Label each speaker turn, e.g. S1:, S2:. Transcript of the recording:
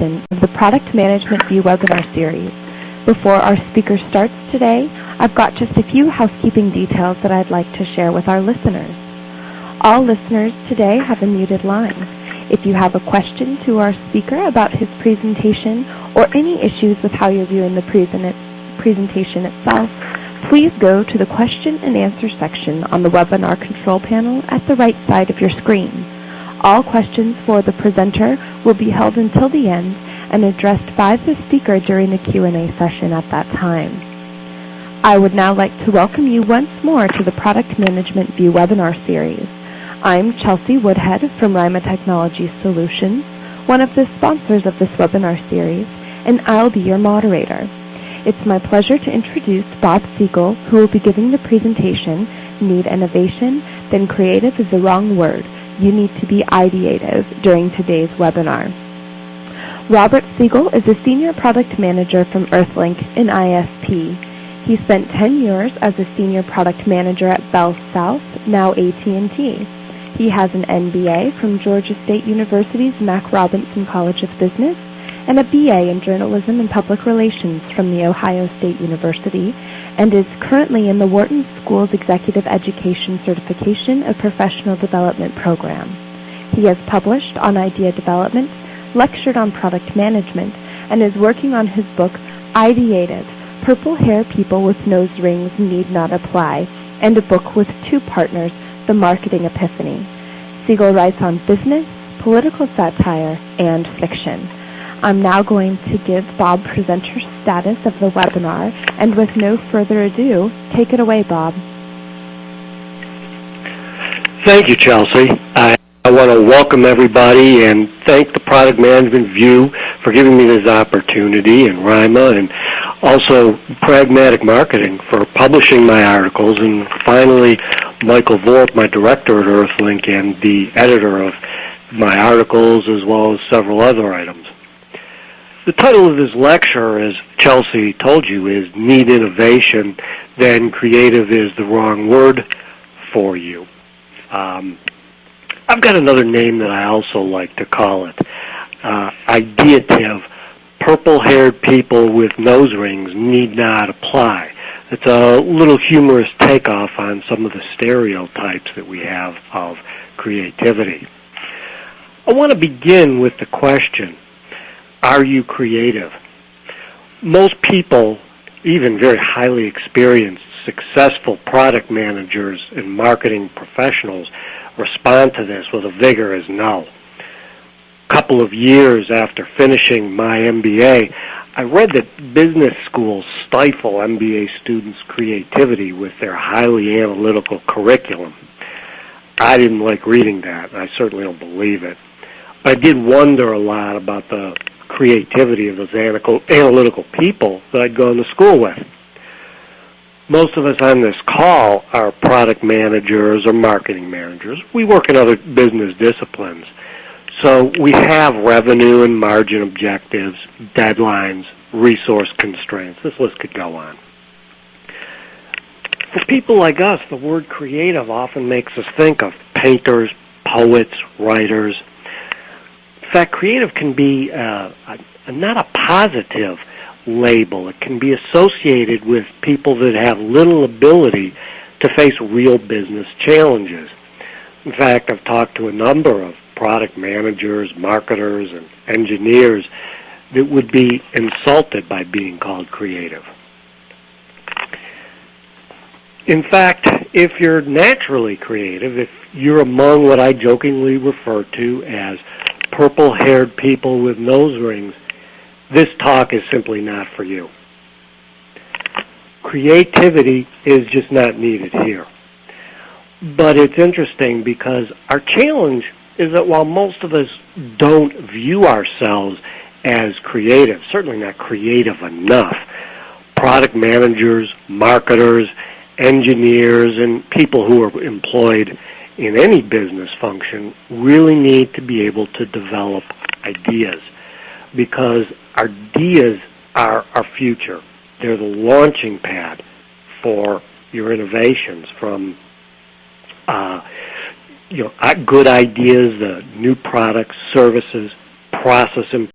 S1: session of the Product Management View webinar series. Before our speaker starts today, I've got just a few housekeeping details that I'd like to share with our listeners. All listeners today have a muted line. If you have a question to our speaker about his presentation or any issues with how you're viewing the presentation itself, please go to the question and answer section on the webinar control panel at the right side of your screen. All questions for the presenter will be held until the end and addressed by the speaker during the Q&A session at that time. I would now like to welcome you once more to the Product Management View webinar series. I'm Chelsea Woodhead from Rima Technology Solutions, one of the sponsors of this webinar series, and I'll be your moderator. It's my pleasure to introduce Bob Siegel, who will be giving the presentation, Need Innovation, Then Creative is the Wrong Word. You need to be ideative during today's webinar. Robert Siegel is a senior product manager from Earthlink, an ISP. He spent 10 years as a senior product manager at Bell South, now AT&T. He has an MBA from Georgia State University's Mac Robinson College of Business and a BA in Journalism and Public Relations from the Ohio State University, and is currently in the Wharton School's Executive Education Certification of Professional Development Program. He has published on idea development, lectured on product management, and is working on his book, Ideative, Purple Hair People with Nose Rings Need Not Apply, and a book with two partners, The Marketing Epiphany. Siegel writes on business, political satire, and fiction. I'm now going to give Bob presenter status of the webinar, and with no further ado, take it away, Bob.
S2: Thank you, Chelsea. I want to welcome everybody and thank the Product Management View for giving me this opportunity, and Rima, and also Pragmatic Marketing for publishing my articles, and finally Michael Vorp, my director at Earthlink and the editor of my articles, as well as several other items. The title of this lecture, as Chelsea told you, is Need Innovation, Then Creative is the Wrong Word for You. I've got another name that I also like to call it. Ideative, purple-haired people with nose rings need not apply. It's a little humorous takeoff on some of the stereotypes that we have of creativity. I want to begin with the question, are you creative? Most people, even very highly experienced, successful product managers and marketing professionals, respond to this with a vigorous no. A couple of years after finishing my MBA, I read that business schools stifle MBA students' creativity with their highly analytical curriculum. I didn't like reading that, and I certainly don't believe it. But I did wonder a lot about the creativity of those analytical people that I'd gone to school with. Most of us on this call are product managers or marketing managers. We work in other business disciplines. So we have revenue and margin objectives, deadlines, resource constraints. This list could go on. For people like us, the word creative often makes us think of painters, poets, writers. In fact, creative can be not a positive label. It can be associated with people that have little ability to face real business challenges. In fact, I've talked to a number of product managers, marketers, and engineers that would be insulted by being called creative. In fact, if you're naturally creative, if you're among what I jokingly refer to as purple-haired people with nose rings, this talk is simply not for you. Creativity is just not needed here. But it's interesting because our challenge is that while most of us don't view ourselves as creative, certainly not creative enough, product managers, marketers, engineers, and people who are employed in any business function really need to be able to develop ideas, because ideas are our future. They're the launching pad for your innovations, from good ideas, new products, services, process